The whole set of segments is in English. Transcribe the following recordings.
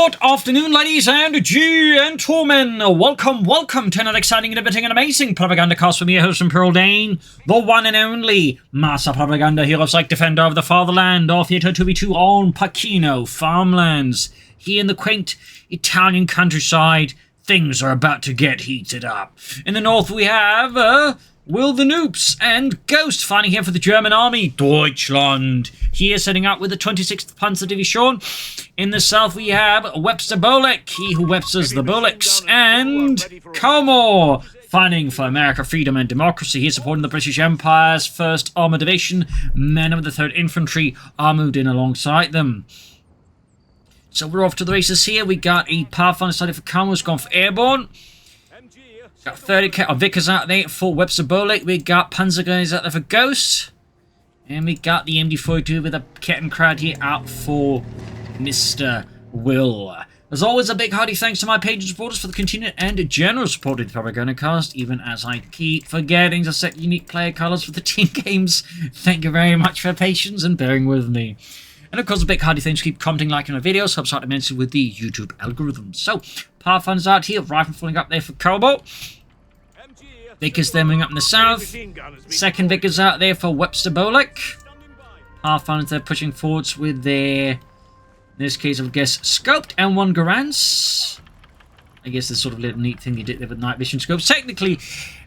Good afternoon, ladies and gentlemen. Welcome to another exciting, innovating, and amazing Propagandacast with me, your host, Imperial Dane, the one and only Master Propaganda Hero Psych Defender of the Fatherland, or Theatre 2v2 on Pachino Farmlands. Here in the quaint Italian countryside, things are about to get heated up. In the north, we have Will the Noops and Ghost fighting here for the German army, Deutschland. Here setting up with the 26th Panzer Division. In the south we have WebsterBolek, he who Websters the Boleks, and Caumoh, fighting for America, freedom and democracy. Here supporting the British Empire's 1st Armoured Division. Men of the 3rd Infantry are moved in alongside them. So we're off to the races here. We got a Pathfinder started for Caumoh, who's gone for Airborne. Got 30 Vickers out there for WebsterBolek. We got Panzer guys out there for Ghost. And we got the MD42 with a Kettenkrad here out for Mr. Will. As always, a big hearty thanks to my patrons and supporters for the continued and generous support of the Propagandacast, even as I keep forgetting to set unique player colours for the team games. Thank you very much for your patience and bearing with me. And of course, a big hearty thanks to keep commenting, liking my videos, helps out immensely with the YouTube algorithm. So, Pathfinder's out here, Rifle falling up there for Caumoh. Vickers then moving up in the south. 2nd Vickers out there for WebsterBolek. Pathfinders they're pushing forwards with their, in this case, I would guess, scoped M1 Garants. I guess this sort of little neat thing you did there with night vision scopes. Technically,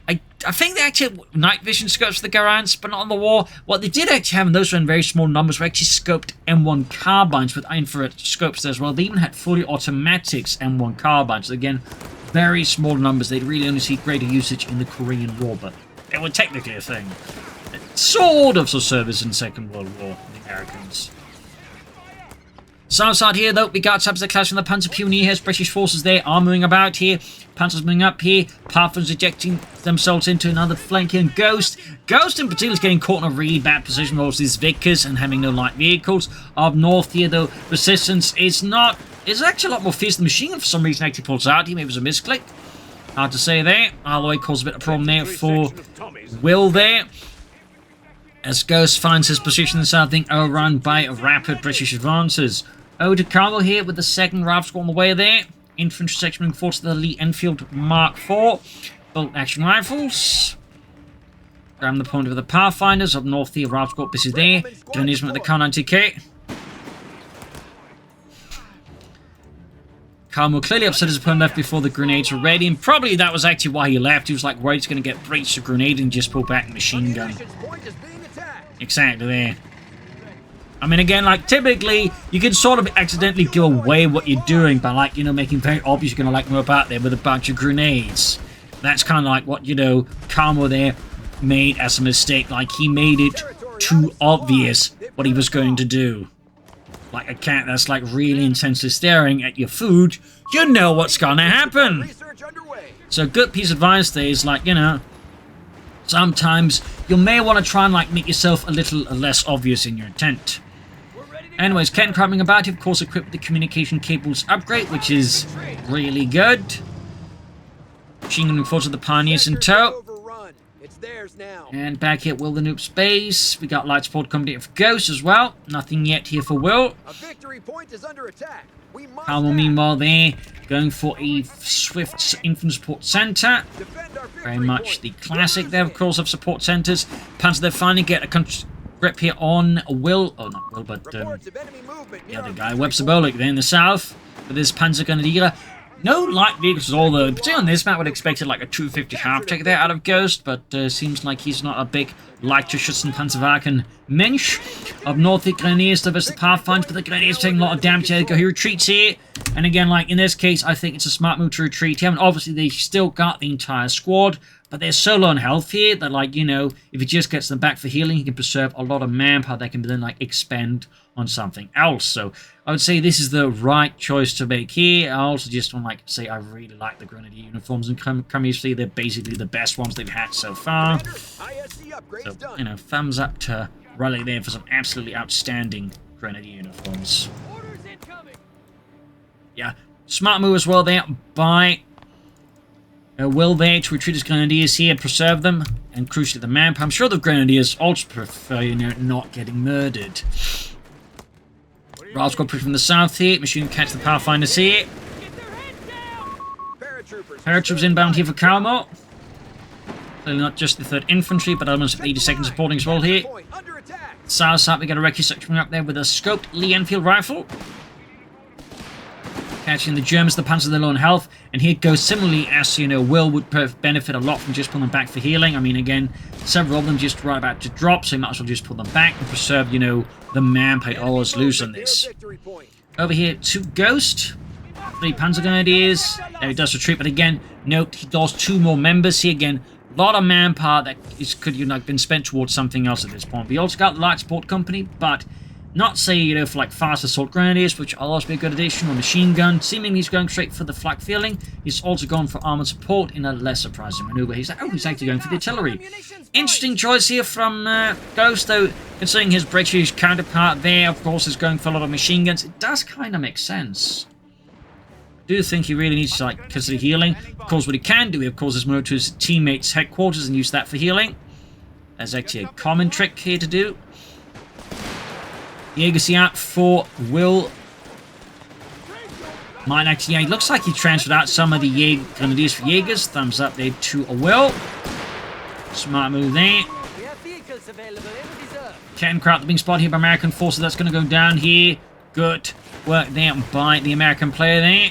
I think they actually had night vision scopes for the Garants, but not on the war. What they did actually have, and those were in very small numbers, were actually scoped M1 carbines with infrared scopes there as well. They even had fully automatics M1 carbines. Again, very small numbers. They'd really only see greater usage in the Korean War, but they were technically a thing. Sort of service in the Second World War, the Americans. South side here, though, we got subs that clash from the Panzer Pioneers. British forces there are moving about here. Panzers moving up here. Pathfinders ejecting themselves into another flank here. And Ghost in particular is getting caught in a really bad position with all these Vickers and having no light vehicles. Up north here, though, resistance is not... It's actually a lot more fierce than machine gun for some reason. Actually pulls out here. Maybe it was a misclick. Hard to say there. All the way causes a bit of problem there for Will there. As Ghost finds his position in the south, being overrun by rapid British advances. Over to Caumoh here with the 2nd Rifle Squad on the way there. Infantry section moving forward to the Lee Enfield Mark IV. Bolt action rifles. Grab the point of the Pathfinders. Up north here, Rifle Squad busy there. Grenadiers with the Coh3. Caumoh clearly upset his opponent left before the grenades were ready, and probably that was actually why he left. He was like worried he's going to get breached a grenade and just pull back the machine gun. Exactly there. I mean, again, like, typically, you can sort of accidentally give away what you're doing by, like, you know, making very obvious you're going to, like, move out there with a bunch of grenades. That's kind of like what, you know, Caumoh there made as a mistake. Like, he made it too obvious what he was going to do. Like a cat that's, like, really intensely staring at your food, you know what's going to happen. So, good piece of advice there is, like, you know, sometimes you may want to try and, like, make yourself a little less obvious in your intent. Anyways, Ken coming about, of course, equipped with the communication cables upgrade, which is really good. Machine gunning forward to the Pioneers in tow. And back here at Will the Noob's base, we got light support coming in for Ghost as well. Nothing yet here for Will. Caumoh, meanwhile, there, going for a swift infantry support center. Very much the classic there, of course, of support centers. Panzer, they finally get a grip here on Will. Oh, not Will, but the other guy, WebsterBolek, there in the south. With this Panzer Grenadier. No light vehicles at all, though. Particularly on this map, I would have expected like a 250 half-track there out of Ghost, but seems like he's not a big Leichtgeschützen-Panzerwagen Mensch. Up north, the Grenadiers versus the Pathfinders, but the Grenadiers taking a lot of damage here. He retreats here, and again, like in this case, I think it's a smart move to retreat here. And obviously, they still got the entire squad, but they're so low on health here that, like, you know, if he just gets them back for healing, he can preserve a lot of manpower that can then, like, expend on something else. So I would say this is the right choice to make here. I also just want to, like, say I really like the Grenadier uniforms, and curiously they're basically the best ones they've had so far. So, you know, thumbs up to Riley there for some absolutely outstanding Grenadier uniforms. Yeah, smart move as well there by Will there to retreat his Grenadiers here and preserve them, and crucially the manpower. I'm sure the Grenadiers also prefer, you know, not getting murdered. Rails got pushed from the south here. Machine catch the Pathfinders here. Paratroops inbound here for Caumoh. Clearly not just the 3rd Infantry, but elements of the 82nd supporting as well here. South side, we got a recce section coming up there with a scoped Lee Enfield rifle. Catching the Germans, the Panzer, their low on health. And here it goes similarly as, you know, Will would benefit a lot from just pulling them back for healing. I mean, again, several of them just right about to drop, so you might as well just pull them back and preserve, you know, the manpower all is loose on this. Over here, 2 Ghost. 3 Panzer Grenadiers. There he does retreat, but again, note he lost 2 more members here. Again, a lot of manpower that could, you know, been spent towards something else at this point. We also got the Light Support Company, but not say, you know, for like fast assault grenadiers, which will also be a good addition, or machine gun. Seemingly he's going straight for the flak feeling. He's also gone for armored support in a less surprising maneuver. He's like, oh, he's actually going for the artillery. Interesting choice here from Ghost, though, considering his British counterpart there, of course, is going for a lot of machine guns. It does kind of make sense. I do think he really needs to, like, consider healing. Of course, what he can do, of course, is move to his teammates' headquarters and use that for healing. That's actually a common trick here to do. Jaegers out for Will. Might actually, yeah, it looks like he transferred out some of the Grenadiers for Jaegers. Thumbs up there to a Will. Smart move there. Cannon crowd being spotted here by American forces. That's going to go down here. Good work there by the American player there.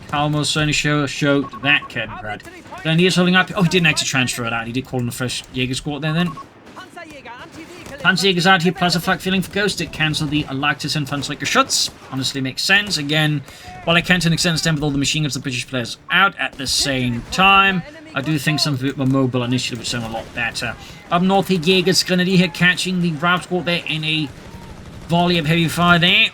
Caumoh certainly showed that cannon crowd. Grenadiers holding up. Oh, he didn't actually transfer it out. He did call in the first Jaeger squad there then. Panzerjäger's out here, plus a flak feeling for Ghost. It cancelled the Lactis and Panzerjäger. Honestly makes sense. Again, while I can't to an extent with all the machine guns the British players out at the same time, I do think some of it more mobile initially would sound a lot better. Up north here, Jaeger's Grenadier here catching the Rout Squad there in a volley of heavy fire there.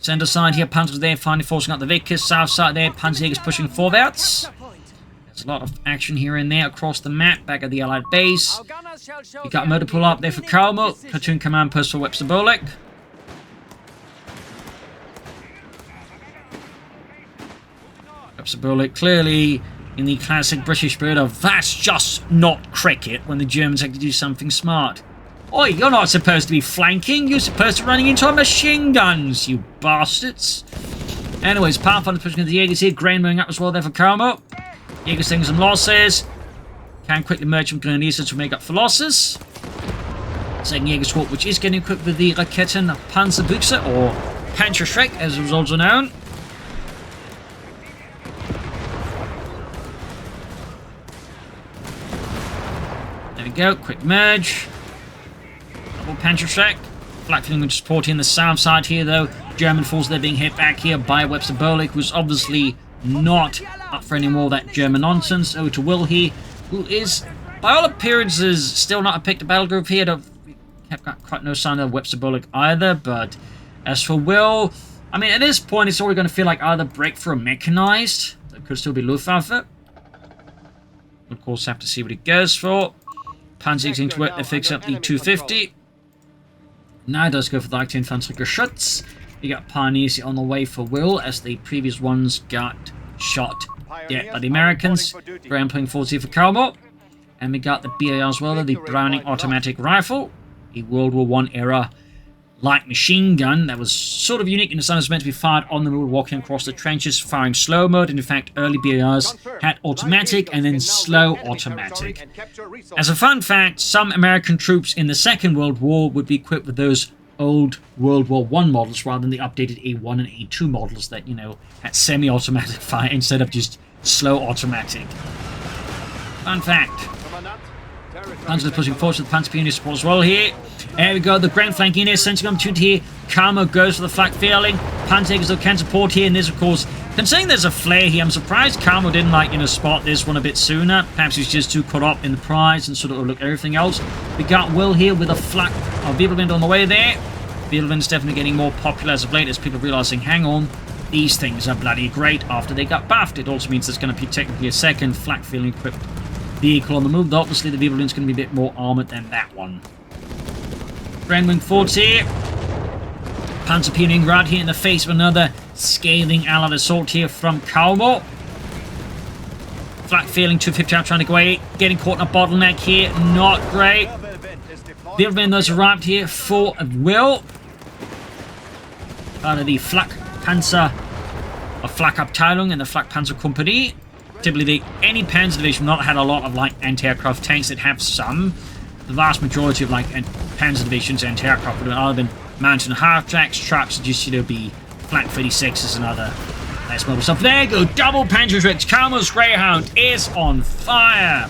Center side here, Panzers there, finally forcing out the Vickers. South side there, Panzerjäger's pushing forwards. There's a lot of action here and there across the map, back at the Allied base. You got a motor pull up there for Caumoh. Platoon command post for WebsterBolek. WebsterBolek clearly in the classic British spirit of that's just not cricket when the Germans have to do something smart. Oi, you're not supposed to be flanking. You're supposed to be running into our machine guns, you bastards. Anyways, Pathfinder's pushing the Jaegers here. Grain moving up as well there for Caumoh. Jaegers taking some losses. Can quickly merge from Grenadiers to make up for losses. Second Jaeger squad, which is getting equipped with the Raketen Panzerbuchse, or Panzerschreck, as it was also known. There we go, quick merge. Double Panzerschreck. Flak feeling supporting the south side here, though. German forces they're being hit back here by WebsterBolek, who's obviously not up for any more of that German nonsense. Over to Will here, who is, by all appearances, still not a picked battle group here. I've got quite no sign of WebsterBolek either, but as for Will, I mean, at this point, it's already going to feel like either Breakthrough or Mechanized. That could still be Luftwaffe. We'll, of course, have to see what he goes for. Panzer's into work to fix up the 250. Now it does go for the Active Panzergeschütz. You got Pioneers on the way for Will, as the previous ones got shot dead by the Americans. Ground playing forwards here for Caumoh. And we got the BAR as well, the Browning Automatic Rifle. A World War I era light machine gun that was sort of unique in the sense it was meant to be fired on the move, walking across the trenches, firing slow mode. And in fact, early BARs had automatic and then slow automatic. As a fun fact, some American troops in the Second World War would be equipped with those old World War I models rather than the updated A1 and A2 models that, you know, had semi-automatic fire instead of just slow automatic. Fun fact. Panzer pushing forward to the Panzer Pioneer support as well here. There we go, the grand flank in here, sensing opportunity here. Caumoh goes for the flak feeling. Panzerjägers can support here, and this, of course, considering there's a flare here, I'm surprised Caumoh didn't, like, you know, spot this one a bit sooner. Perhaps he's just too caught up in the prize and sort of look at everything else. We got Will here with a flak of Wirbelwind on the way there. Wirbelwind's definitely getting more popular as of late as people are realizing, hang on, these things are bloody great after they got buffed. It also means there's going to be technically a second flak feeling equipped vehicle on the move. Obviously, the Wirbelwind's going to be a bit more armored than that one. Grand wing forwards here. Panzer Pioneer right here in the face of another scathing Allied assault here from Caumoh. Flak feeling 250 out trying to go away. Getting caught in a bottleneck here. Not great. Wirbelwind those arrived here for Will. Part of the Flak Panzer, or Flak Abteilung and the Flak Panzer Company. Typically, any Panzer division not had a lot of like anti-aircraft tanks that have some. The vast majority of like Panzer divisions anti-aircraft would have either been mounted on half-tracks, trucks, or just, you know, be Flak 36s and other nice mobile stuff. There you go, double Panzerschrecks. Caumoh's Greyhound is on fire.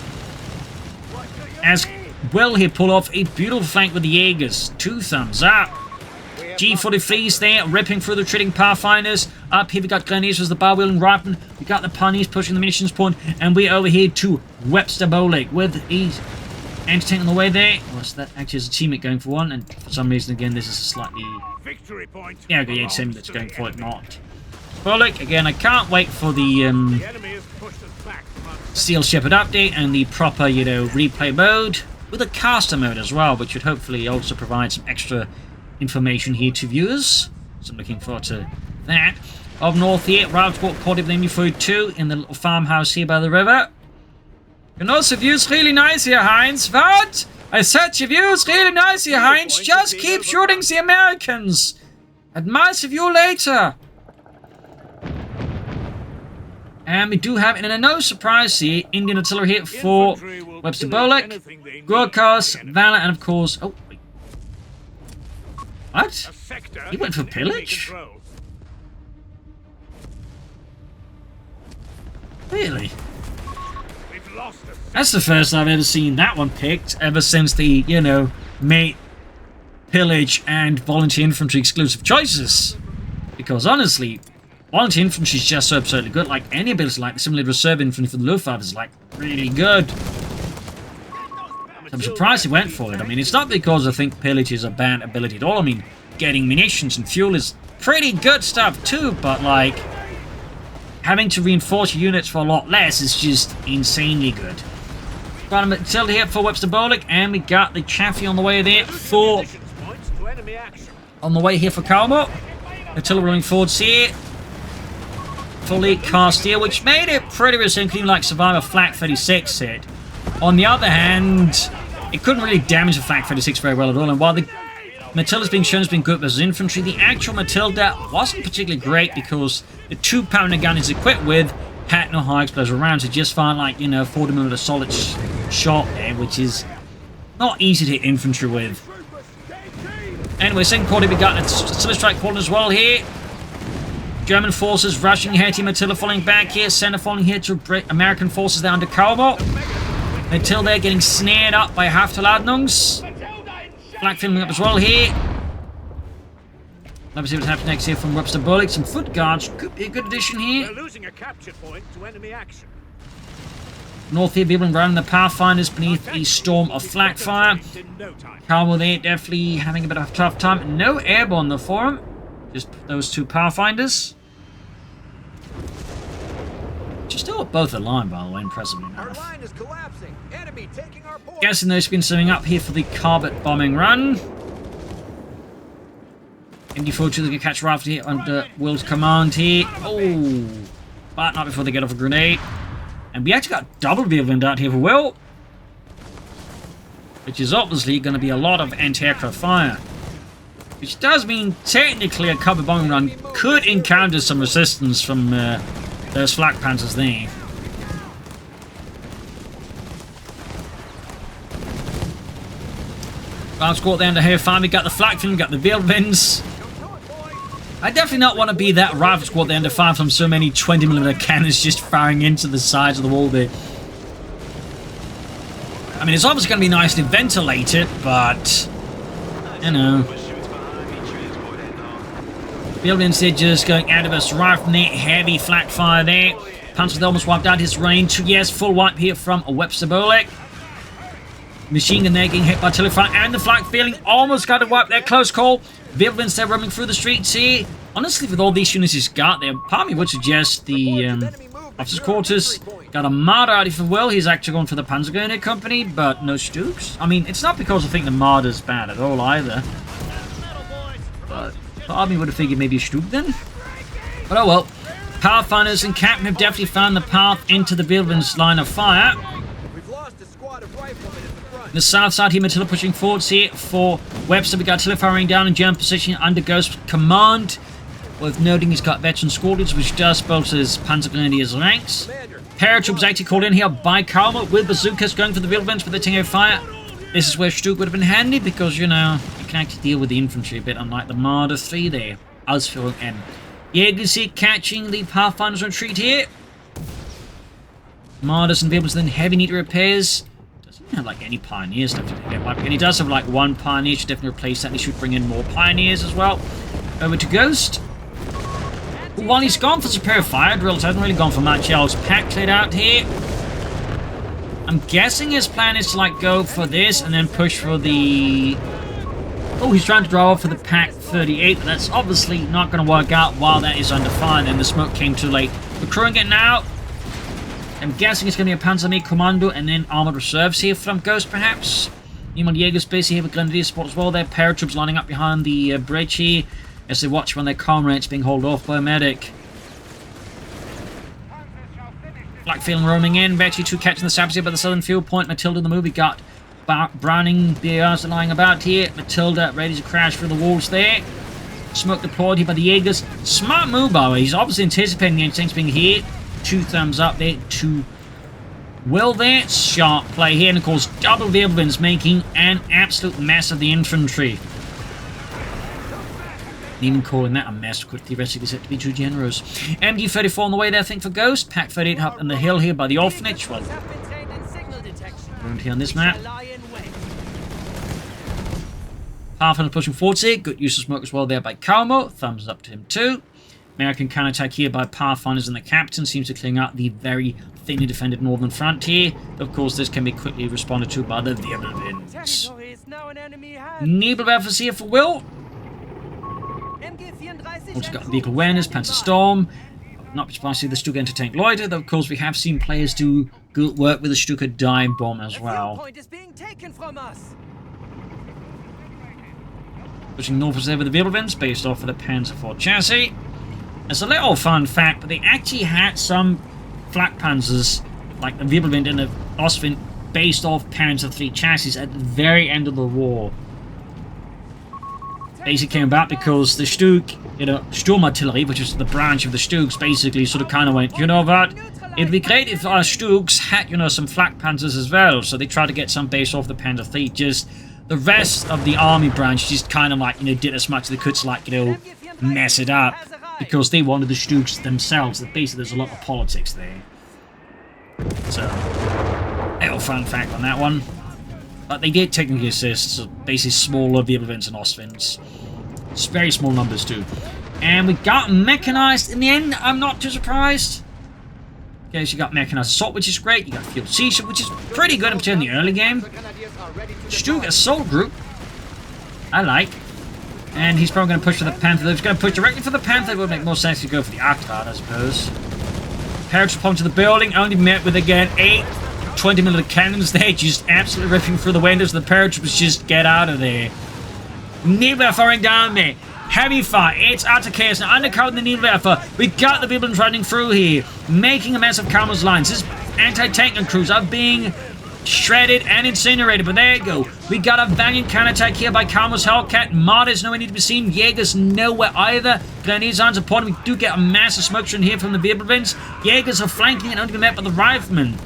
As well, he pulled off a beautiful flank with the Jaegers. 2 thumbs up. G43s there, ripping through the trading Pathfinders. Up here we got Grenadiers with the bar-wheeling riflemen. We got the Pawnees pushing the munitions point. And we're over here to WebsterBolek with his anti-tank on the way there. Well, so that actually is a teammate going for one. And for some reason, again, this is a slightly... Yeah, okay, yeah, it's him that's going for it, not Bolek. Again, I can't wait for the Steel Shepherd update and the proper, you know, replay mode. With a caster mode as well, which should hopefully also provide some extra information here to viewers. So I'm looking forward to that. Up north here, Route Squad caught up with MU42 in the little farmhouse here by the river. You know, the view's really nice here, Heinz. What? I said your view's really nice here, Heinz. Just keep shooting the Americans. Admire the view later. And we do have, and no surprise here, Indian artillery here for WebsterBolek, Gurkhas, Valor, and of course... Oh, wait. What? He went for pillage? Really? That's the first I've ever seen that one picked, ever since the, you know, mate, pillage, and volunteer infantry exclusive choices. Because honestly... Volunteer infantry is just so absurdly good. Like any ability, like similarly reserve infantry for the Luftwaffe is like really good. So I'm surprised he went for it. I mean, it's not because I think pillage is a bad ability at all. I mean, getting munitions and fuel is pretty good stuff too, but like having to reinforce your units for a lot less is just insanely good. Got him until here for WebsterBolek, and we got the Chaffee on the way there for Caumoh. Artillery running forwards here. Fully cast here, which made it pretty resilient, even like survive a Flak 36 hit. On the other hand, it couldn't really damage the Flak 36 very well at all, and while the Matilda's being shown as being good versus infantry, the actual Matilda wasn't particularly great because the 2-pounder gun is equipped with had no high explosive rounds. It just found like, you know, 40mm solid shot there, which is not easy to hit infantry with. Anyway, second quarter we got a artillery strike quarter as well here. German forces rushing here, Team Attila falling back here, center falling here to American forces there under Caumoh. Until they're getting snared up by Haftaladnungs. Flak filming up as well here. Let's see what's happening next here from WebsterBolek. Some foot guards could be a good addition here. We're losing a capture point to enemy action. North here, people running the Pathfinders beneath a storm of flak fire. Caumoh there definitely having a bit of a tough time. No airborne though for him. Just those 2 Pathfinders. Which are still both alive, by the way, impressively enough. Our line is collapsing. Enemy taking our point. Guessing they've been setting up here for the Carbet bombing run. MD42 going to catch Rafter here under Will's command here. Oh, but not before they get off a grenade. And we actually got double Wind out here for Will. Which is obviously going to be a lot of anti-aircraft fire. Which does mean technically a Carbet bombing run could encounter some resistance from those Flak Panzers there. Ground squad there under here. Finally got the Flak Film, got the Wildwinds. I definitely not want to be that rifle squad there under fire from so many 20mm cannons just firing into the sides of the wall there. I mean, it's obviously going to be nicely ventilated, but you know. Buildings there just going out of us right from there. Heavy flak fire there. Panzer almost wiped out his range. Yes, full wipe here from WebsterBolek. Machine gun there getting hit by artillery fire, and the flak feeling almost got to wipe that close call. Wildwinds there roaming through the streets here. Honestly, with all these units he's got there, part of me would suggest the officers' quarters got a martyr out for Will. He's actually going for the Panzer Grenadier Company, but no Stooks. I mean, it's not because I think the martyr's bad at all either. But part of me would have figured maybe a Stook then. But oh well. Pathfinders and Captain have definitely found the path into the Wildwinds line of fire. We've lost a squad of riflemen at the front. The south side here, Matilda pushing forwards here for Webster. We got artillery firing down in German position under Ghost's command. Worth noting he's got veteran squadrons, which does bolster his Panzergrenadiers ranks. Paratroops actually called in here by Caumoh with bazookas going for the Wildlands with the Tango fire. This is where Stuke would have been handy because, you know, you can actually deal with the infantry a bit, unlike the Marder 3 there. Ausführung M. Jägers here catching the Pathfinder's retreat here. Marders and Wildlands then heavy need repairs. Doesn't have like any pioneers left to get wiped. And he does have like one pioneer, should definitely replace that. He should bring in more pioneers as well. Over to Ghost. While he's gone for superior fire drills, hasn't really gone for much else. Pack cleared out here. I'm guessing his plan is to like go for this and then push for the... Oh, he's trying to draw off for the Pack 38, but that's obviously not going to work out while that is under fire, and the smoke came too late. Recruiting it now. I'm guessing it's going to be a Panzerarmee Commando and then Armored Reserves here from Ghost, perhaps. Meanwhile, Jäger's busy here with Grenadier support as well. Their paratroops lining up behind the bridge here as they watch when their comrades being hauled off by a medic. Blackfield roaming in. Betchy 2 catching the sappers here by the southern field point. Matilda in the movie got Browning BARs lying about here. Matilda ready to crash through the walls there. Smoke deployed here by the Jägers. Smart move, by the way. He's obviously anticipating the instincts being here. 2 thumbs up there to Will there. Sharp play here. And of course, double Wirbelwinds making an absolute mess of the infantry. Even calling that a mess could theoretically set to be too generous. MD-34 on the way there, I think, for Ghost. Pack 38 up on the hill here by the orphanage. Well, around here on this map. Pathfinder pushing forward here. Good use of smoke as well there by Caumoh. Thumbs up to him too. American counterattack here by Pathfinders and the captain seems to clean out the very thinly defended northern front here. Of course, this can be quickly responded to by the Wirbelwinds. Nebelwerfers here for Will. Also got vehicle awareness, Panzer Storm. Not surprised the Stuka anti-tank loiter, though of course we have seen players do good work with the Stuka dive bomb as well. Pushing northwards there with the Wirbelwinds, based off of the Panzer IV chassis. As a little fun fact, but they actually had some flak panzers, like the Wirbelwind and the Ostwind, based off Panzer III chassis at the very end of the war. Basically came about because the Stug, you know, Sturmartillerie, which is the branch of the Stugs, basically sort of kind of went, you know what, it'd be great if our Stugs had, you know, some flak panzers as well. So they tried to get some based off the Panzer III. Just the rest of the army branch just kind of like, you know, did as much as they could to like, you know, mess it up. Because they wanted the Stugs themselves. Basically, there's a lot of politics there. So, a little fun fact on that one. But they did technically assist, so basically smaller Wirbelwinds and Ostwinds. It's very small numbers too. And we got Mechanized in the end. I'm not too surprised. Okay, so you got Mechanized Assault, which is great. You got Field Seizure, which is pretty good, in particular in the early game. Stug Assault Group, I like. And he's probably going to push for the Panther. He's going to push directly for the Panther. It would make more sense to go for the Arctard, I suppose. Paratroops pump to the building, only met with, again, 8 20mm cannons there, just absolutely ripping through the windows. The paratroops just get out of there. Nebelwerfer firing down there. Heavy fire. It's utter chaos. Now, undercutting the Nebelwerfer. We got the Wirbelwinds running through here, making a mess of Caumoh's lines. His anti-tank and crews are being shredded and incinerated, but there you go. We got a valiant counterattack here by Caumoh's Hellcat. Martyrs nowhere need to be seen. Jägers nowhere either. Grenadiers on support. We do get a massive smoke screen here from the Wirbelwinds. Jägers are flanking and only met by the Riflemen.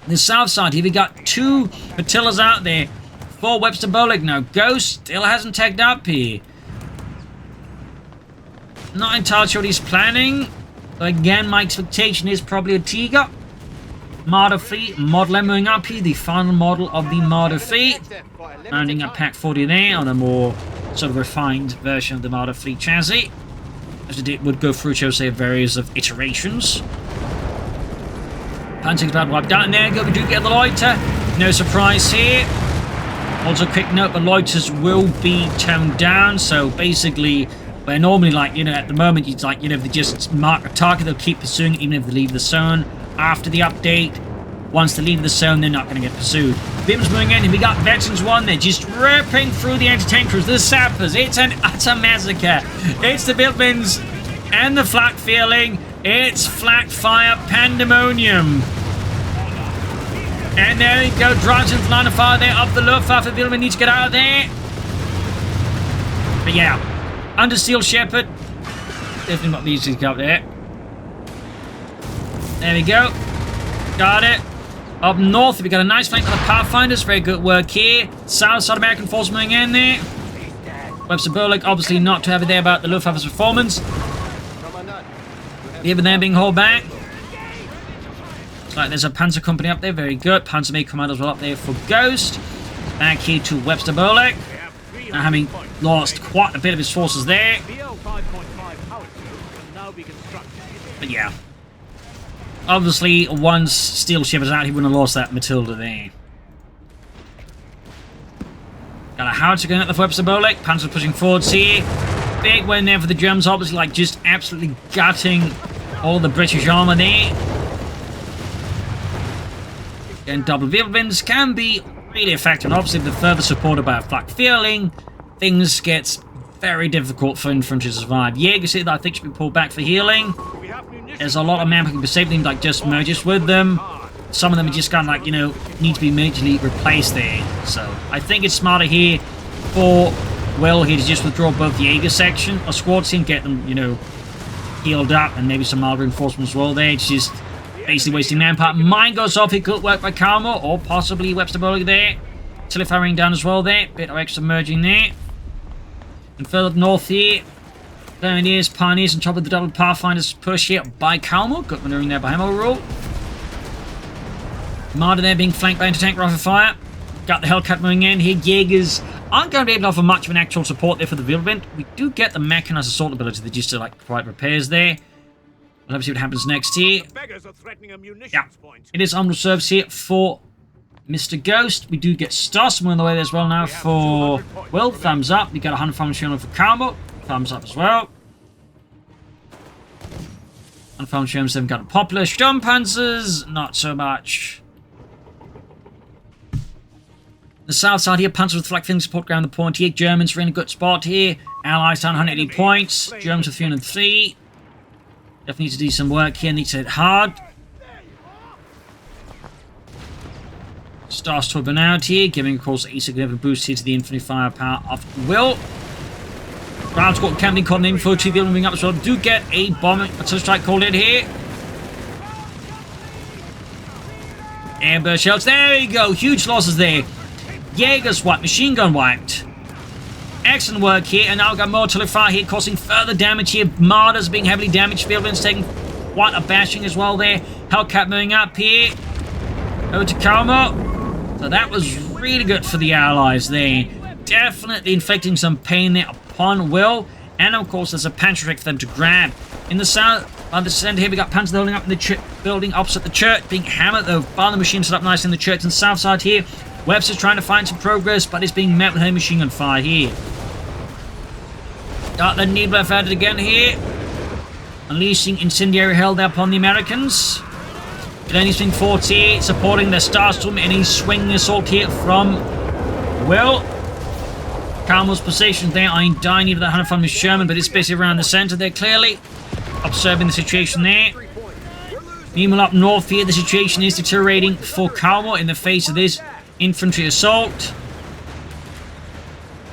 The south side here, we got 2 Matildas out there for WebsterBolek now. Ghost still hasn't tagged up here. Not entirely sure what he's planning. But again, my expectation is probably a Tiger. Marder Fleet, Model M moving up here, the final model of the Marder Fleet. Rounding up Pack 40 there on a more sort of refined version of the Marder Fleet chassis. As it would go through, shall say, various of iterations. Panzer's about wiped out in there. We do get the loiter. No surprise here. Also, quick note, the loiters will be toned down. So basically, where normally, like, you know, at the moment, it's like, you know, if they just mark a target, they'll keep pursuing it even if they leave the zone. After the update, once they leave the zone, they're not going to get pursued. Bim's moving in, and we got Veterans 1 there, just ripping through the anti-tank crews, the sappers. It's an utter massacre. It's the Wirbelwinds and the flak feeling. It's flak fire pandemonium. And there we go, drives into the line of fire there up the Luftwaffe. Wirbelwind needs to get out of there. But yeah, under Steel Shepherd, Definitely not easy to go up there. There we go. Got it. Up north, we got a nice flank of the Pathfinders. Very good work here. South American force moving in there. WebsterBolek obviously not too happy there about the Luftwaffe's performance. Even there being hauled back. Looks like there's a Panzer company up there. Very good. Panzer May commandos well up there for Ghost. Back here to WebsterBolek. Now having lost quite a bit of his forces there. But yeah. Obviously, once Steel Ship is out, he wouldn't have lost that Matilda there. Got a howitzer going at the WebsterBolek. Panzer pushing forwards here. Big win there for the Germans, obviously, like just absolutely gutting all the British armor there. And double Wirbelwinds can be really effective. And obviously, if they're further supported by a flak feeling, things get very difficult for infantry to survive. Jaegers here that I think should be pulled back for healing. There's a lot of men who can be saved, like just merges with them. Some of them are just kind of like, you know, need to be majorly replaced there. So I think it's smarter here for Will here to just withdraw both the Jaeger section or squad team, get them, you know, healed up, and maybe some mild reinforcements as well there. It's just basically wasting manpower. Mine goes off. It could work by Caumoh or possibly WebsterBolek there. Artillery firing down as well there. Bit of extra merging there. And further north here, Pioneers on top of the double Pathfinders push here by Caumoh. Good maneuvering there by him overall. Marder there being flanked by anti-tank rifle fire. Got the Hellcat moving in here. Jaegers aren't going to be able to offer much of an actual support there for the Wirbelwind. We do get the Mechanized Assault ability that just to like provide repairs there. We'll have to see what happens next here. Yeah, it is on reserves here for Mr. Ghost. We do get Starsman on the way there as well now for Will. Thumbs up. We got a 100 Farmlands for Caumoh. Thumbs up as well. And Farmlands then got a popular Sturmpanzers. Not so much. The south side here, Panzer with flak feeling support ground the point here. Germans are in a good spot here. Allies down 180 points. Germans with 303. Definitely need to do some work here. Need to hit hard. Stars turbine out here, giving of course a significant boost here to the infantry firepower of Will. Ground squad can be called in for 2 moving up as well. Do get a bombing artillery strike called in here. Ambush shells. There you go. Huge losses there. Jaegers wiped. Machine gun wiped. Excellent work here. And now we've got more artillery fire here, causing further damage here. Marders being heavily damaged. Fieldwinds taking quite a bashing as well there. Hellcat moving up here. Over to Caumoh. So that was really good for the Allies there. Definitely inflicting some pain there upon Will. And of course, there's a pantry trick for them to grab. In the south, on the center here, we got Panzer holding up in the building opposite the church, being hammered though. By the machine set up nice in the church. And south side here, Webster's trying to find some progress, but it's being met with heavy machine gun fire here. Got the Nebula added again here. Unleashing incendiary hell there upon the Americans. Glennie swing 40, supporting the Starstorm in a swinging assault here from Will. Caumoh's position there, I'm dying either the 100 from Sherman, but it's basically around the center there clearly. Observing the situation there. Meanwhile up north here, the situation is deteriorating for Caumoh in the face of this infantry assault.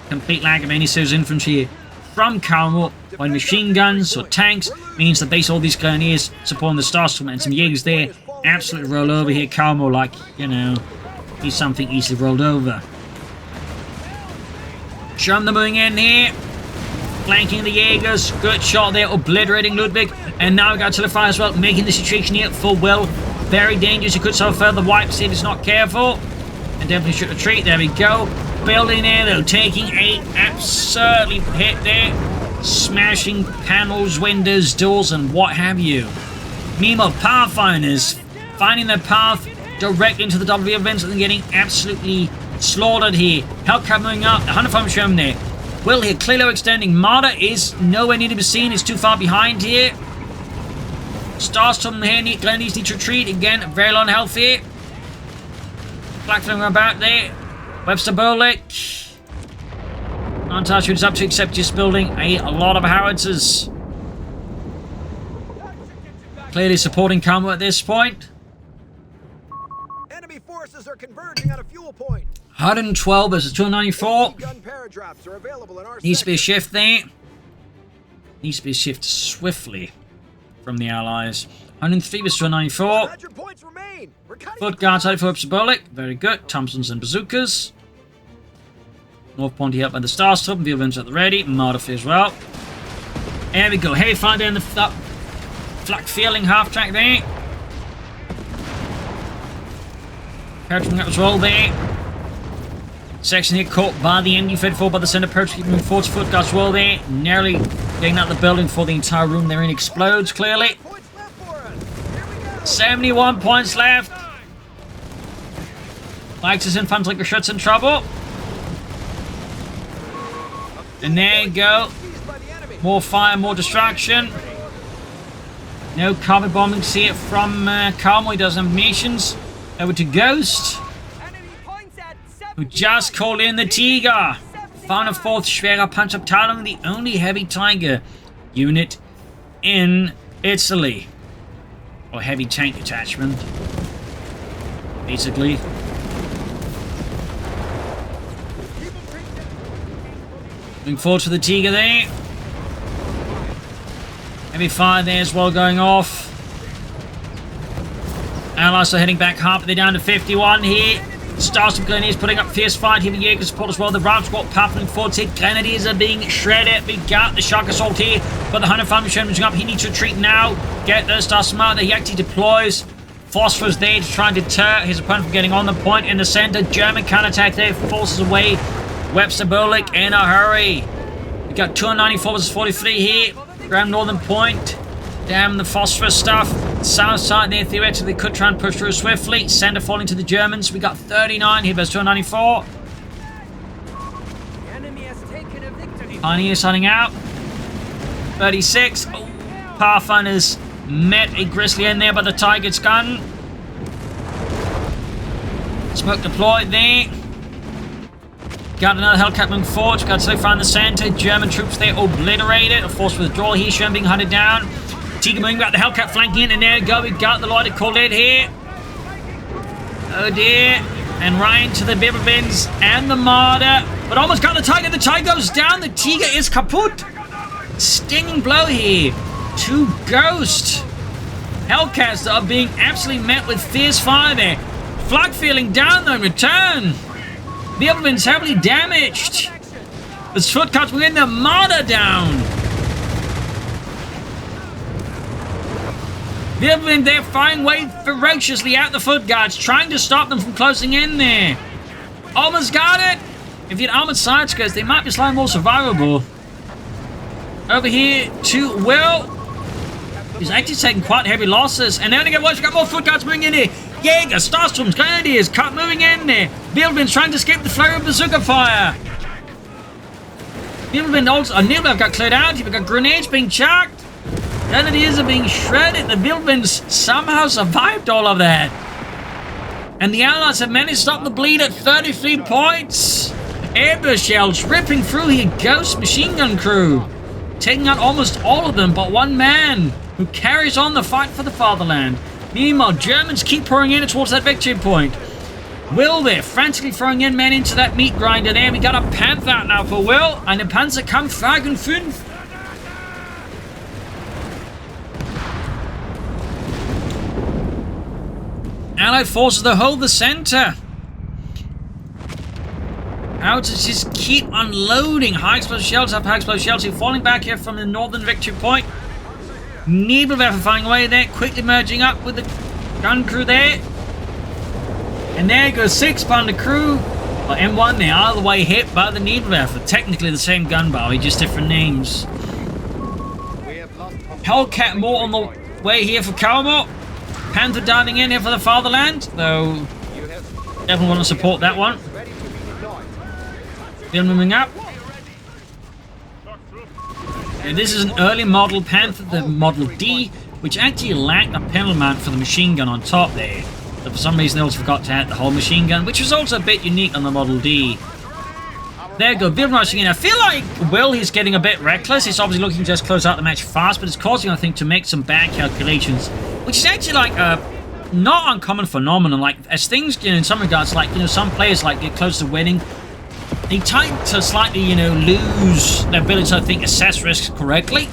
Complete lack of any serious infantry from Caumoh, when machine guns or tanks means that basically all these Grenadiers supporting the Starstorm and some Jaegers there absolutely roll over here. Caumoh, like, you know, he's something easily rolled over. Sherman moving in here, flanking the Jaegers. Good shot there, obliterating Ludwig. And now we got artillery fire as well, making the situation here for Will very dangerous. He could suffer further wipes if he's not careful. And definitely should retreat. There we go. Building there though, taking a absurdly hit there. Smashing panels, windows, doors, and what have you. Meanwhile, Pathfinders finding their path directly into the W events and getting absolutely slaughtered here. Hellcat moving up, 105 shown there. Will here, clearly extending. Marder is nowhere near to be seen, it's too far behind here. Starstorm here, Glenn needs to retreat. Again, very low on health here. Blackflame about there. WebsterBolek. Not entirely sure what it's up to, except just building a lot of howitzers. Clearly supporting Caumoh at this point. Enemy forces are converging on a fuel point. 112 versus 294. Gun paradrops are available in our Needs to be a shift there. Needs to be shifted swiftly from the Allies. 103 versus 294. 100 points remain. We're cutting Foot guards out for WebsterBolek. Very good. Thompsons and bazookas. North Ponty up by the Star Stop. And Vilvins at the ready. Modifier as well. There we go. Heavy fire down the flak feeling half track there. Perching up as well there. Section here caught by the MD fed forward by the center. Perch keeping moving forward. Foot guards as well there. Nearly getting out of the building before the entire room they're in explodes clearly. points left for us. Here we go. 71 points left. Likes infantry Geschütz in trouble. And there you go. Seized by the enemy. More fire, more distraction. No carbon bombing. See it from Caumoh. He doesn't have missions. Over to Ghost, Enemy points at who just called in the Tiger. Final fourth schwerer Panzerabteilung, the only heavy Tiger unit in Italy. Or heavy tank detachment, basically. Moving forward to the Tiger there. Heavy fire there as well going off. Allies are heading back half, but they're down to 51 here. Starstorm Grenadiers putting up fierce fight. Heavy Jaeger support as well. The Round Squad pathing forward here. Grenadiers are being shredded. We got the Shock Assault here. But the 105 machine moving up. He needs to retreat now. Get the Star Smart. He actually deploys. Phosphorus there to try and deter his opponent from getting on the point in the center. German counterattack there. Forces away WebsterBolek in a hurry. We got 294 versus 43 here. Graham Northern Point. Damn the phosphorus stuff. South side there theoretically could try and push through swiftly. Center falling to the Germans. We got 39 here versus 294. the enemy has taken a victory. Pioneer signing out. 36. Oh, Pathfinders met a Grizzly in there by the Tiger's gun. Smoke deployed there. Got another Hellcat moving forward. Got to find the center. German troops there obliterated. A forced withdrawal here. Sherman being hunted down. Tiger moving back. The Hellcat flanking in. And there we go. We got the Lloyd Corvette here. Oh dear. And right into the Bibblebins and the Marder. But almost got the Tiger. The Tiger goes down. The Tiger is kaput. Stinging blow here to Ghost. Hellcats are being absolutely met with fierce fire there. Flak feeling down though in return. The Bibblebins heavily damaged. The Footcuts were in the Marder down. The Bibblebins there firing away ferociously at the Foot Guards, trying to stop them from closing in there. Almost got it. If you had armored side skirts, they might be slightly more survivable. Over here to Will. He's actually taking quite heavy losses. And then again, watch, we got more Foot Guards moving in here. Jaeger, Starstorms, Grenadiers, cut moving in there. Bibblebins trying to escape the flare of bazooka fire. Bibblebin also, Niblev got cleared out. You've got grenades being chucked. Grenadiers are being shredded. The Bibblebins somehow survived all of that. And the Allies have managed to stop the bleed at 33 points. Airburst shells ripping through here. Ghost machine gun crew. Taking out almost all of them but one man who carries on the fight for the fatherland. Meanwhile, Germans keep pouring in towards that victory point. Will there, frantically throwing in men into that meat grinder there. We got a Panther out now for Will. And the Panzerkampf Wagen 5. Allied forces to hold the center. How to just keep unloading high explosive shells after high explosive shells. Here falling back here from the northern victory point. Nebelwerfer firing away there, quickly merging up with the gun crew there. And there goes 6-pounder crew. Well, M1 there, all the way hit by the Nebelwerfer. Technically the same gun barrel, just different names. Hellcat more on the way here for Caumoh. Panther diving in here for the fatherland, though definitely want to support that one. Then moving up. And this is an early model Panther, the Model D, which actually lacked a panel mount for the machine gun on top there. But for some reason they also forgot to add the whole machine gun, which was also a bit unique on the Model D. There you go, Bill rushing in. I feel like Will, he's getting a bit reckless. He's obviously looking to just close out the match fast, but it's causing, I think, to make some bad calculations, which is actually like a not uncommon phenomenon. Like, as things, you know, in some regards, like, you know, some players like get close to winning, they tend to slightly, you know, lose their ability to, I think, assess risks correctly.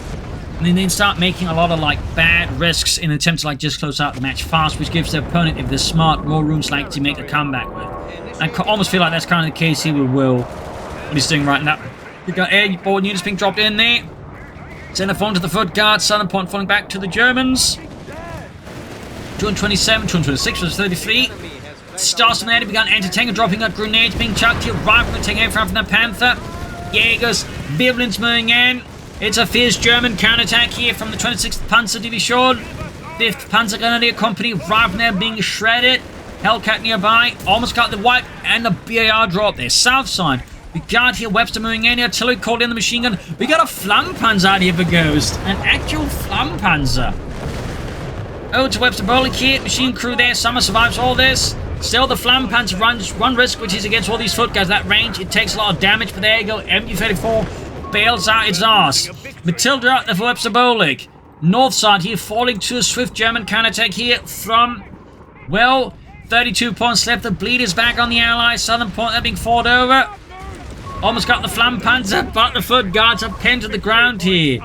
And then they start making a lot of like bad risks in an attempt to like just close out the match fast, which gives their opponent, if they're smart, more rooms to like to make a comeback with. And I almost feel like that's kind of the case here with Will. What he's doing right now. We've got airborne units being dropped in there. Center front to the foot guard. Southern point falling back to the Germans. 227, 226 versus 33. Stars from there. Begun entertaining, dropping up grenades being chucked here. Riflemen taking air from the Panther. Jaegers, Biblins moving in. It's a fierce German counterattack here from the 26th Panzer Division. 5th Panzer Grenadier Company. Riflemen being shredded. Hellcat nearby. Almost got the wipe and the BAR drop there. South side. We got here Webster moving in. Artillery called in the machine gun. We got a Flampanzer out here for Ghost. An actual Flampanzer. Over to WebsterBolek here. Machine crew there. Summer survives all this. Still, the Flampanzer runs one risk, which is against all these foot guys. That range, it takes a lot of damage. But there you go. MG-34 bails out its ass. Matilda out there for WebsterBolek. North side here, falling to a swift German counterattack here from, well, 32 points left. The bleed is back on the Allies. Southern point, they're being fought over. Almost got the Flampanzer, but the foot guards are pinned to the ground here.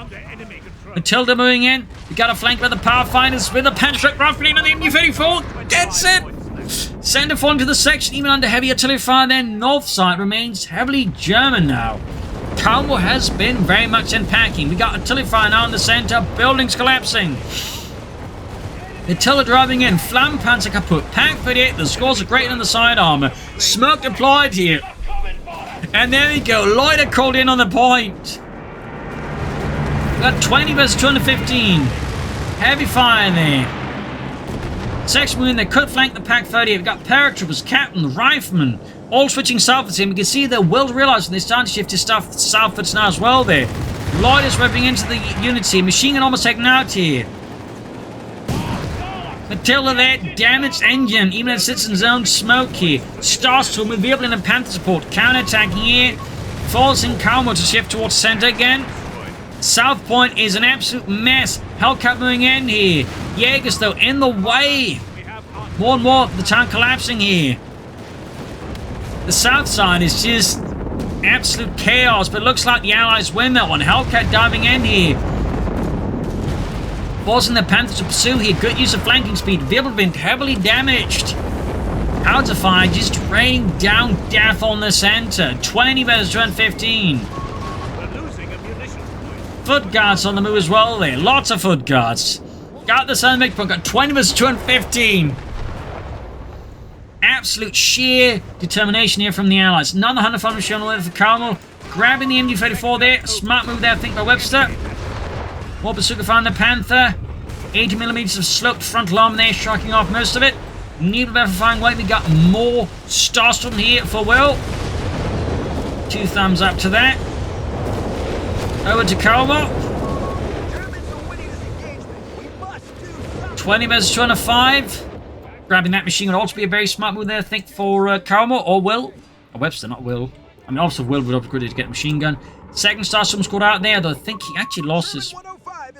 Matilda moving in. We got a flank by the Pathfinders with a Panzerstruck roughly on the MG-34. Gets it! Center front to the section, even under heavy artillery fire. Their north side remains heavily German now. Caumoh has been very much unpacking. We got artillery fire now in the center. Buildings collapsing. Matilda driving in. Flampanzer kaput. Pack 38. The scores are great on the side armor. Smoke deployed here. And there we go. Loiter called in on the point. We got 20 versus 215. Heavy fire there. Section moving, they could flank the Pack 30. We've got paratroopers, captain, riflemen, all switching southwards here. We can see they're well realized when they start to shift his stuff southwards now as well there. Loiter's ripping into the units here. Machine gun almost taken out here. Matilda there, damaged engine, even as it sits in zone smoke here. Starstorm with Vehicle and Panther support, counter-attacking here, forcing Caumoh to shift towards center again. South point is an absolute mess. Hellcat moving in here. Jaegers though in the way. More and more the town collapsing here. The south side is just absolute chaos, but it looks like the Allies win that one. Hellcat diving in here. Forcing the Panthers to pursue here. Good use of flanking speed. Vehicle been heavily damaged. Counter fire just raining down death on the center. 20 versus 215. Foot guards on the move as well there. Lots of foot guards. Got the southern midpoint. Got 20 versus 215. Absolute sheer determination here from the Allies. Another 100 shown away for Caumoh. Grabbing the MG-34 there. Smart move there, I think, by Webster. More bazooka fire on the Panther. 80mm of sloped frontal arm there, striking off most of it. Needle better firing weight. We got more Starstorm here for Will. 2 thumbs up to that. Over to Caumoh. 20 versus 205. Grabbing that machine would also be a very smart move there, I think, for Caumoh or Will. Or Webster, not Will. I mean, obviously Will would upgrade to get a machine gun. Second Starstorm squad out there, though I think he actually lost his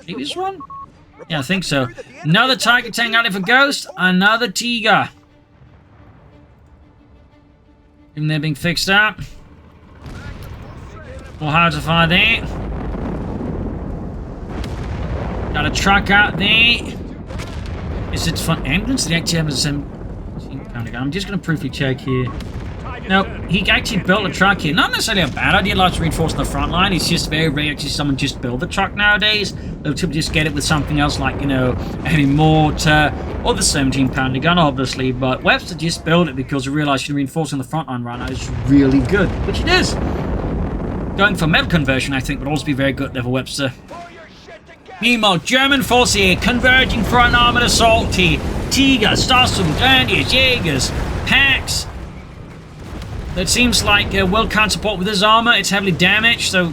previous one. Yeah, I think so. Another Tiger tank out there for Ghost. Another Tiger. Even they're being fixed up. More hard to fire there. Got a truck out there. Is it front ambulance? Did he actually have a 17-pounder gun? I'm just going to briefly check here. No, he actually built a truck here. Not necessarily a bad idea, like to reinforce on the front line. It's just very rare actually someone just build the truck nowadays. They'll typically just get it with something else like, you know, a heavy mortar or the 17-pounder gun, obviously. But Webster just built it because he realized reinforcing the front line right now is really good, which it is. Going for metal conversion, I think, would also be very good there for Webster. Meanwhile, German force here, converging for an armored assault here. Tiger, Starstorm, Grenadiers, Jaegers, Packs. It seems like Will can't support with his armor. It's heavily damaged, so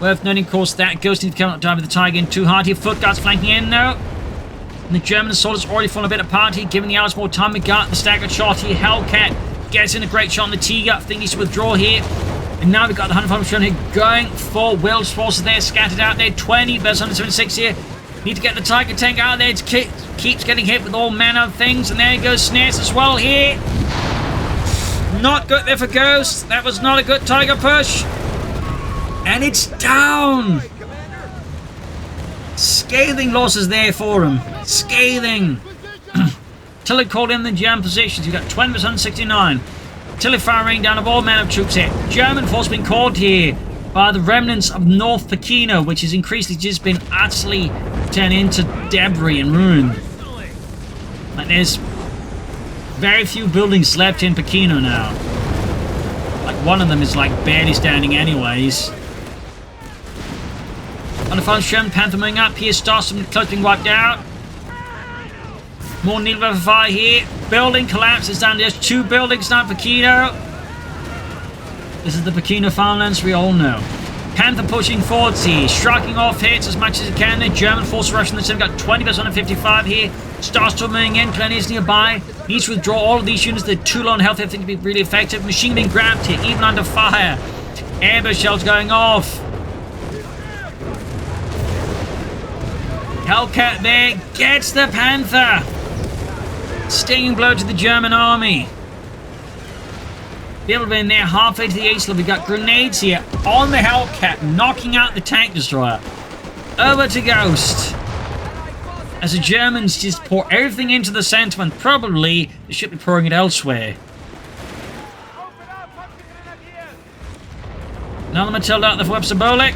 worth noting, of course, that Ghost needs to come up time with the Tiger in too hard here. Foot guards flanking in now. And the German assault has already fallen a bit apart here, giving the Allies more time. We got the staggered shot here. Hellcat gets in a great shot on the Tiger. I think he needs to withdraw here. And now we've got the 105 shown here going for Will's forces there, scattered out there. 20 versus 176 here. Need to get the Tiger tank out there. It keeps getting hit with all manner of things. And there goes Snares as well here. Not good there for Ghost. That was not a good Tiger push. And it's down. Scathing losses there for him. Scathing. Till it called in the German positions. You've got 20% 69. Artillery firing down of all men of troops here. German force being caught here by the remnants of North Pachino, which has increasingly just been utterly turned into debris and ruin. Like there's very few buildings left in Pachino now. Like one of them is like barely standing anyways. On the front, Sherman Panther moving up here. Starts some close being wiped out. More needle weapon fire here. Building collapses down. There's 2 buildings now in Pachino. This is the Pachino Farmlands we all know. Panther pushing forwards here. Striking off hits as much as it can. The German force rushing the center. Got 20% on 55 here. Starstorm moving in. Plenty is nearby. Needs to withdraw all of these units. They're too low on health. Everything to be really effective. Machine being grabbed here. Even under fire. Airburst shells going off. Hellcat there. Gets the Panther. Stinging blow to the German army. People have been there halfway to the ace level. We've got grenades here on the Hellcat, knocking out the tank destroyer. Over to Ghost. As the Germans just pour everything into the center, and probably they should be pouring it elsewhere. Another Matilda out there for WebsterBolek.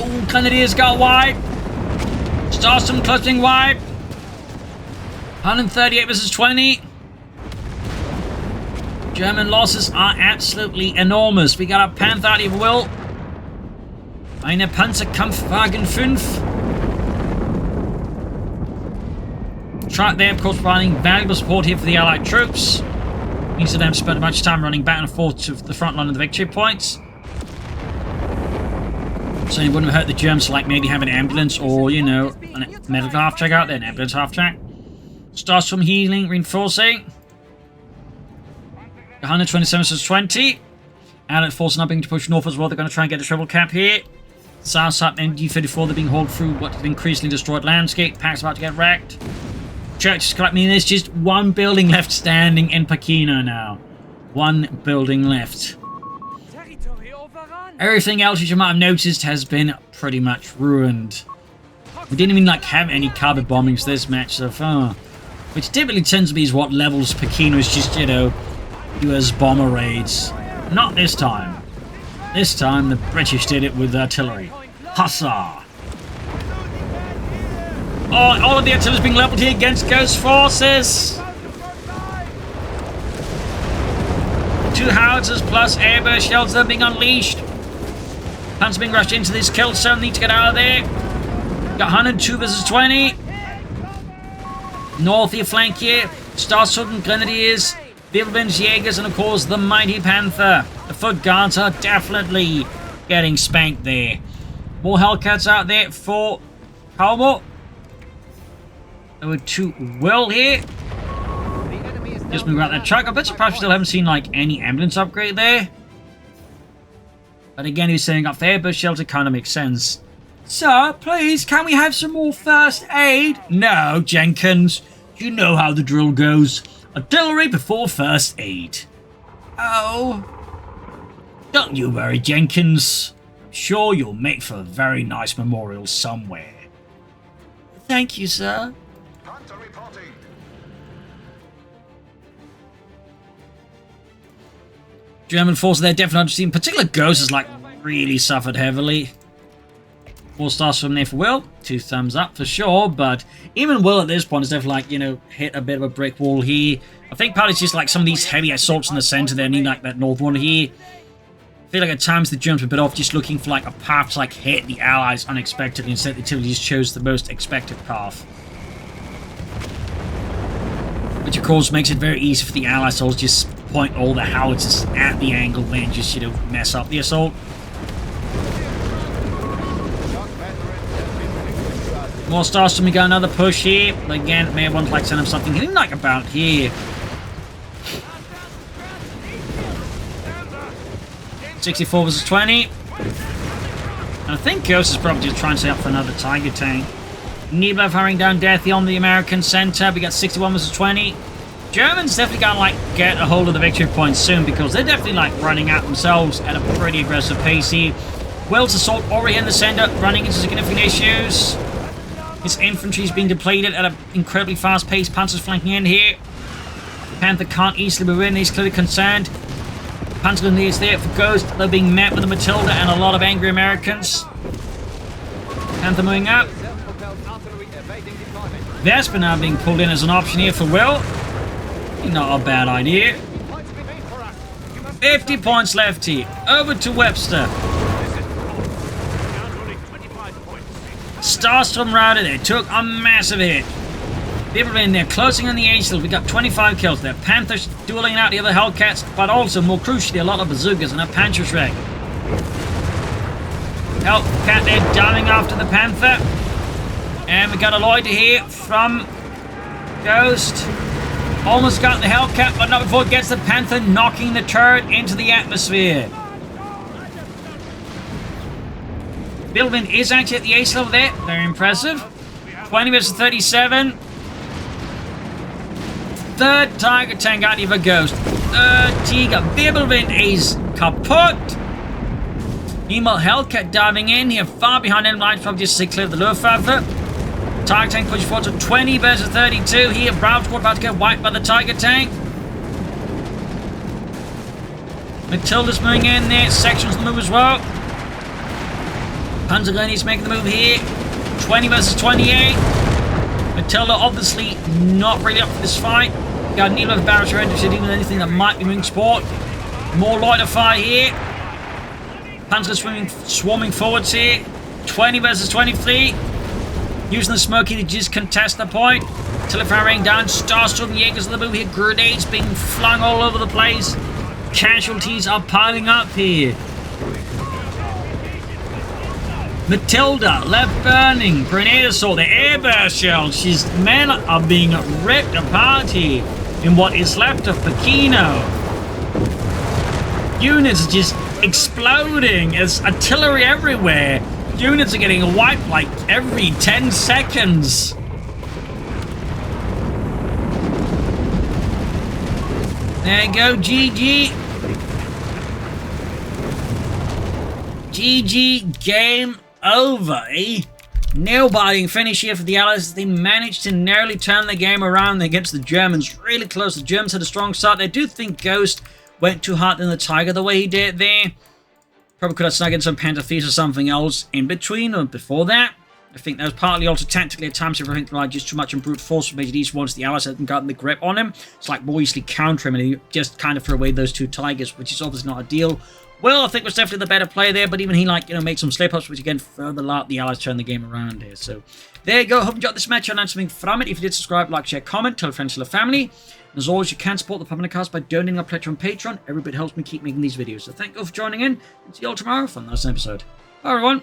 Oh, Grenadiers got wide. Starstorm clutching wide. 138 versus 20. German losses are absolutely enormous. We got a Panther out here, Will. Eine Panzerkampfwagen 5. Truck there, of course, providing valuable support here for the Allied troops. Means that they haven't spent much time running back and forth to the front line of the victory points. So it wouldn't hurt the Germans to like maybe have an ambulance or, you know, a medical half-track out there, an ambulance half-track. Starts from healing, reinforcing. 127 versus 20. Allied forces not being pushed north as well. They're going to try and get the triple cap here. South side MD-34, they're being hauled through what has been increasingly destroyed landscape. Pack's about to get wrecked. Churches collapse. I mean, there's just one building left standing in Pachino now. One building left. Everything else, as you might have noticed, has been pretty much ruined. We didn't even like have any carpet bombings this match so far. Which typically tends to be is what levels Pachino is just, you know, US bomber raids. Not this time. This time the British did it with artillery. Hussar! Oh, all of the artillery is being leveled here against Ghost forces! 2 howitzers plus airburst shells that are being unleashed. Panzer being rushed into this kill zone. Need to get out of there. Got 102 versus 20. North here, flank here. Starstorm Grenadiers, Wirbelwinds Jaegers, and of course the mighty Panther. The foot guards are definitely getting spanked there. More Hellcats out there for Caumoh. Over to Will here. Just move out that truck. I bet surprised we still haven't seen like any ambulance upgrade there. But again, he's setting up the airburst shelter, kind of makes sense. Sir, please, can we have some more first aid? No, Jenkins. You know how the drill goes. Artillery before first aid. Oh. Don't you worry, Jenkins. I'm sure you'll make for a very nice memorial somewhere. Thank you, sir. Hunter reporting. German forces there definitely, in particular Ghost has like really suffered heavily. 4 stars from there for Will. 2 thumbs up for sure, but even Will at this point is definitely like, you know, hit a bit of a brick wall here. I think partly it's just like some of these heavy assaults in the center there need like that north one here. I feel like at times the Germans were a bit off just looking for like a path to like hit the Allies unexpectedly. Instead the Tivoli just chose the most expected path. Which of course makes it very easy for the Allies to just point all the howitzers at the angle there and just, you know, mess up the assault. More stars to me, got another push here. But again, may want to like send him something he didn't like about here. 64 versus 20. And I think Ghost is probably just trying to set up for another Tiger tank. Nebula firing down Deathy on the American center. We got 61 versus 20. Germans definitely gotta like get a hold of the victory point soon because they're definitely like running out themselves at a pretty aggressive pace here. Wells assault already in the center, running into significant issues. His infantry's being depleted at an incredibly fast pace. Panzer's flanking in here. Panther can't easily move in, he's clearly concerned. Panzer is there for Ghost. They're being met with a Matilda and a lot of angry Americans. Panther moving up. Vesper now being pulled in as an option here for Will. Not a bad idea. 50 points left here. Over to Webster. Starstorm routed there. Took a massive hit. People in there closing on the Aces. We got 25 kills there. Panthers dueling out the other Hellcats, but also more crucially a lot of bazookas and a Panzerschreck. Hellcat there diving after the Panther. And we got a Loiter here from Ghost. Almost got the Hellcat, but not before it gets the Panther, knocking the turret into the atmosphere. Billman is actually at the ace level there. Very impressive. 20 versus 37. Third Tiger tank out here for Ghost. Tiger. Bibblevin is kaput. Meanwhile, Hellcat diving in here, far behind enemy lines, probably just to clear the Luftwaffe. Tiger tank pushes forward to 20 versus 32 here. Brown squad about to get wiped by the Tiger tank. Matilda's moving in there. Sections the move as well. Panzergrenadiers making the move here. 20 versus 28. Matilda obviously not really up for this fight. Got neither of barrels ready to deal with anything that might be moving support. More Loiter fire here. Panzer swarming forwards here. 20 versus 23. Using the smoky to just contest the point. Telephone rain down. Starstorm Jaegers on the move here. Grenades being flung all over the place. Casualties are piling up here. Matilda left burning. Grenade assault. The airburst shells. She's men are being ripped apart here in what is left of Pachino. Units are just exploding. There's artillery everywhere. Units are getting wiped like every 10 seconds. There you go, GG. GG, game over, eh? Nail-biting finish here for the Allies. They managed to nearly turn the game around against the Germans. Really close. The Germans had a strong start. I do think Ghost went too hard in the Tiger the way he did there. Probably could have snuck in some Panther Thieves or something else in between or before that. I think that was partly also tactically at times if I think like just too much in brute force for Major East once the Allies hadn't gotten the grip on him. It's like more easily counter him and he just kind of threw away those two Tigers, which is obviously not ideal. Well, I think was definitely the better play there, but even he like, made some slip-ups, which again further allowed the Allies turn the game around here. So there you go. Hope you enjoyed this match. I learned something from it. If you did, subscribe, like, share, comment, tell a friend, tell a family. And as always, you can support the Propagandacast by donating a pledge on Patreon. Every bit helps me keep making these videos. So thank you all for joining in, and see you all tomorrow for another episode. Bye, everyone.